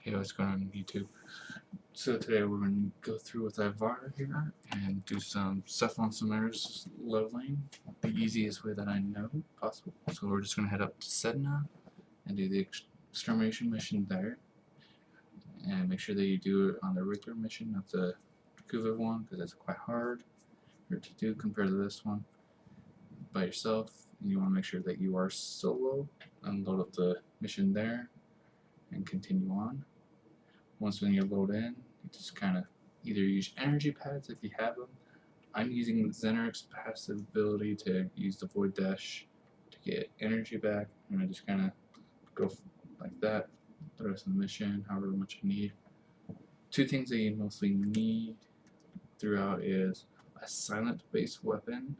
Hey, what's going on YouTube? So today we're going to go through with Ivara here and do some Cephalon Simaris leveling the easiest way that I know possible. So we're just going to head up to Sedna and do the extermination mission there, and make sure that you do it on the regular mission, not the Octiva one, because that's quite hard to do compared to this one by yourself. And you want to make sure that you are solo, unload up the mission there, and continue on. Once when you load in, you just kind of either use energy pads if you have them. I'm using Xenaric's passive ability to use the Void Dash to get energy back, and I just kind of go like that the rest of the mission, however much you need. Two things that you mostly need throughout is a silent based weapon,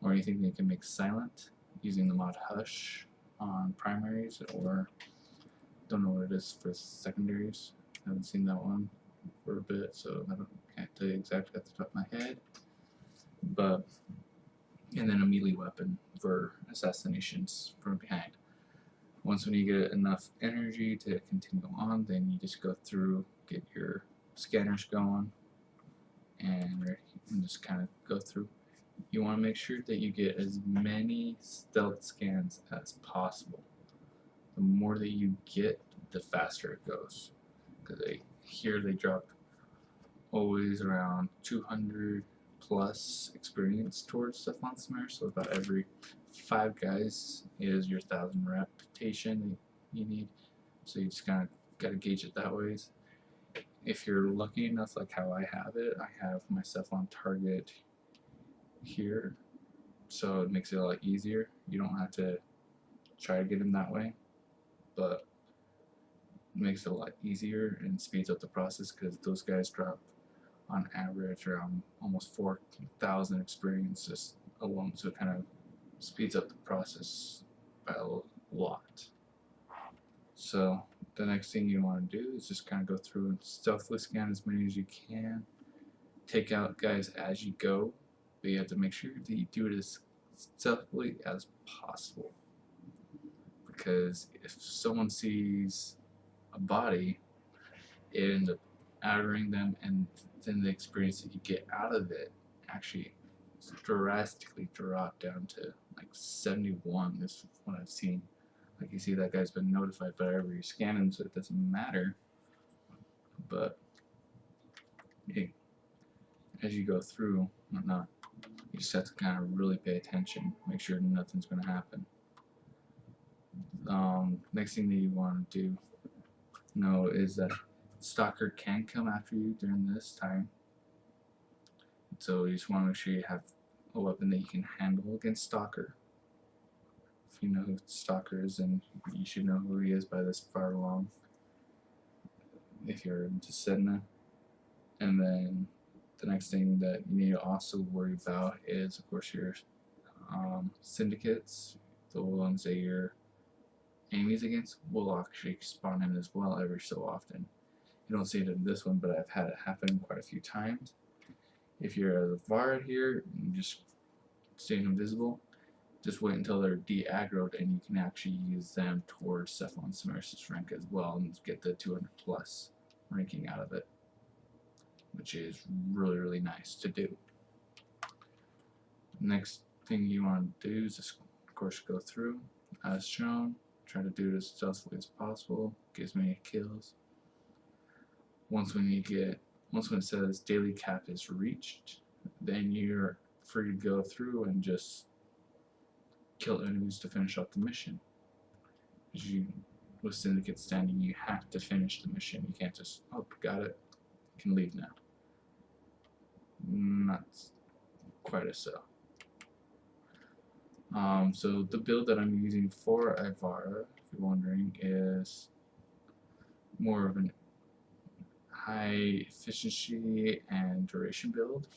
or anything that can make silent using the mod Hush on primaries, or don't know what it is for secondaries. I haven't seen that one for a bit, so I can't tell you exactly at the top of my head. But and then a melee weapon for assassinations from behind. Once when you get enough energy to continue on, then you just go through, get your scanners going, and just kind of go through. You want to make sure that you get as many stealth scans as possible. The more that you get, the faster it goes. Because here they drop always around 200 plus experience towards Cephalon Simaris, so about every 5 guys is your 1000 reputation that you need. So you just kind of got to gauge it that way. If you're lucky enough, like how I have it, I have my Cephalon target here, so it makes it a lot easier. You don't have to try to get him that way, but it makes it a lot easier and speeds up the process, because those guys drop on average around almost 4,000 experiences alone, so it kind of speeds up the process by a lot. So the next thing you want to do is just kind of go through and stealthily scan as many as you can. Take out guys as you go, but you have to make sure that you do it as stealthily as possible, because if someone sees a body, it ends up outering them, and then the experience that you get out of it actually drastically drop down to like 71. This is what I've seen. Like, you see that guy's been notified by wherever you scan him, so it doesn't matter. But as you go through, whatnot, you just have to kind of really pay attention, make sure nothing's going to happen. Next thing that you want to know is that Stalker can come after you during this time, so you just want to make sure you have a weapon that you can handle against Stalker. If you know who Stalker is, then you should know who he is by this far along, if you're into Sedna. And then the next thing that you need to also worry about is, of course, your syndicates. The ones that you're enemies against will actually spawn in as well every so often. You don't see it in this one, but I've had it happen quite a few times. If you're a Vara here and just staying invisible, just wait until they're de-aggroed, and you can actually use them towards Cephalon Simaris' rank as well, and get the 200 plus ranking out of it, which is really, really nice to do. Next thing you want to do is just, of course, go through as shown. Try to do it as stealthily as possible, get as many kills. Once when it says daily cap is reached, then you're free to go through and just kill enemies to finish up the mission. With Syndicate standing, you have to finish the mission. You can't just, oh, got it, you can leave now. Not quite as so. So the build that I'm using for Ivara, if you're wondering, is more of an high efficiency and duration build.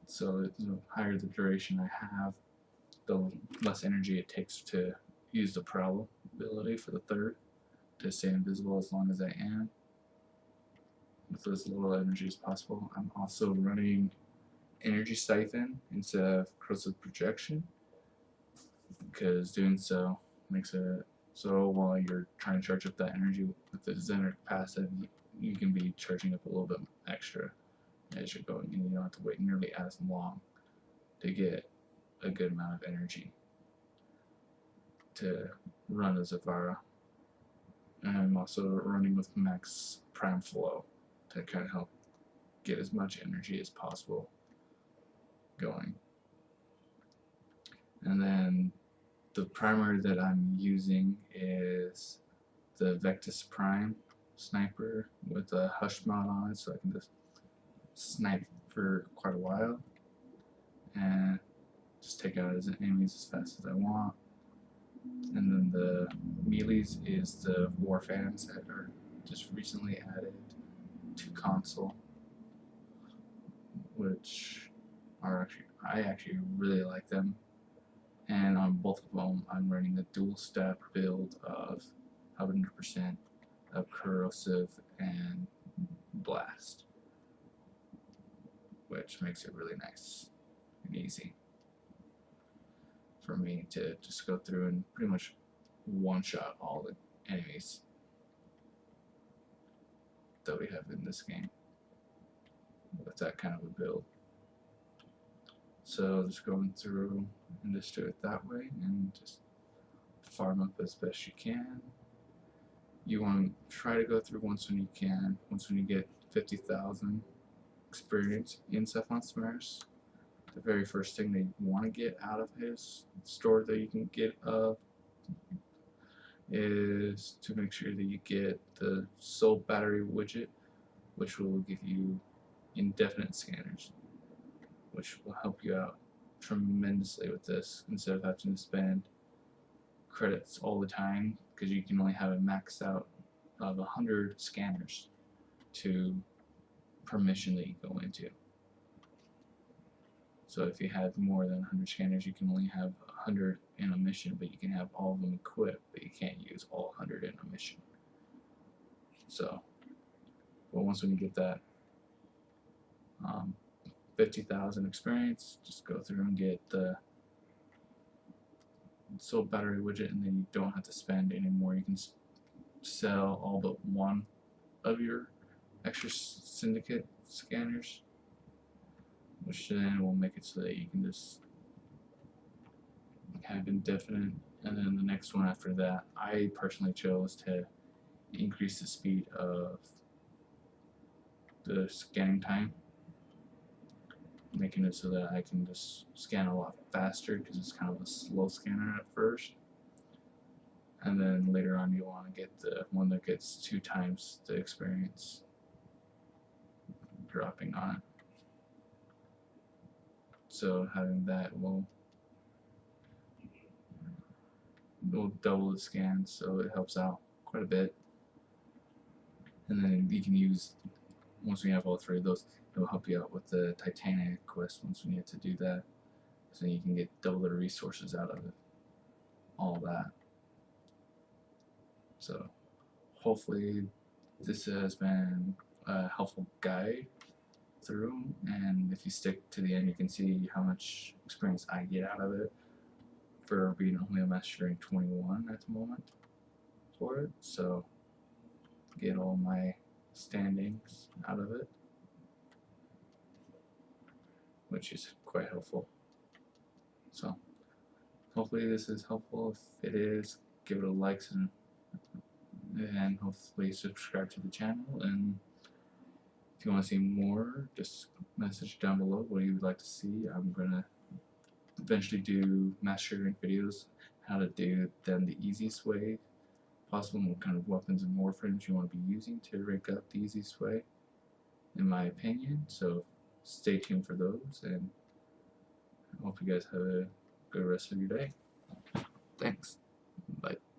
So the higher the duration I have, the less energy it takes to use the prowl ability for the third, to stay invisible as long as I am, with as little energy as possible. I'm also running energy siphon instead of corrosive projection, because doing so makes it So while you're trying to charge up that energy with the Zenner passive, you can be charging up a little bit extra as you're going, and you don't have to wait nearly as long to get a good amount of energy to run as Zavara. And I'm also running with max prime flow to kind of help get as much energy as possible going. And then the primer that I'm using is the Vectis Prime sniper with a hush mod on it, so I can just snipe for quite a while and just take out as enemies as fast as I want. And then the melees is the Warframes that are just recently added to console, which are I actually really like them. And on both of them, I'm running a dual step build of 100% of corrosive and blast, which makes it really nice and easy for me to just go through and pretty much one-shot all the enemies that we have in this game with that kind of a build. So just going through and just do it that way and just farm up as best you can. You want to try to go through once when you can. Once when you get 50,000 experience in Cephalon Simaris, the very first thing that you want to get out of his store that you can get is to make sure that you get the soul battery widget, which will give you indefinite scanners, which will help you out tremendously with this instead of having to spend credits all the time, because you can only have it maxed out of 100 scanners per mission that you go into. So if you have more than 100 scanners, you can only have 100 in a mission, but you can have all of them equipped, but you can't use all 100 in a mission. So, but once when you get that 50,000 experience, just go through and get the soul battery widget, and then you don't have to spend any more. You can sell all but one of your extra syndicate scanners, which then will make it so that you can just have indefinite. And then the next one after that, I personally chose to increase the speed of the scanning time, making it so that I can just scan a lot faster, because it's kind of a slow scanner at first. And then later on you want to get the one that gets 2 times the experience dropping on it. So having that will double the scan, so it helps out quite a bit. And then you can use, once we have all 3 of those, it will help you out with the Titanic quest once we get to do that, so you can get double the resources out of it, all that. So hopefully this has been a helpful guide through, and if you stick to the end, you can see how much experience I get out of it for being only a mastering 21 at the moment for it. So get all my standings out of it, which is quite helpful. So hopefully this is helpful. If it is, give it a like and hopefully subscribe to the channel. And if you want to see more, just message down below what you would like to see. I'm gonna eventually do mastering videos, how to do them the easiest way possible, and what kind of weapons and warframes you want to be using to rank up the easiest way, in my opinion. So stay tuned for those, and I hope you guys have a good rest of your day. Thanks. Bye.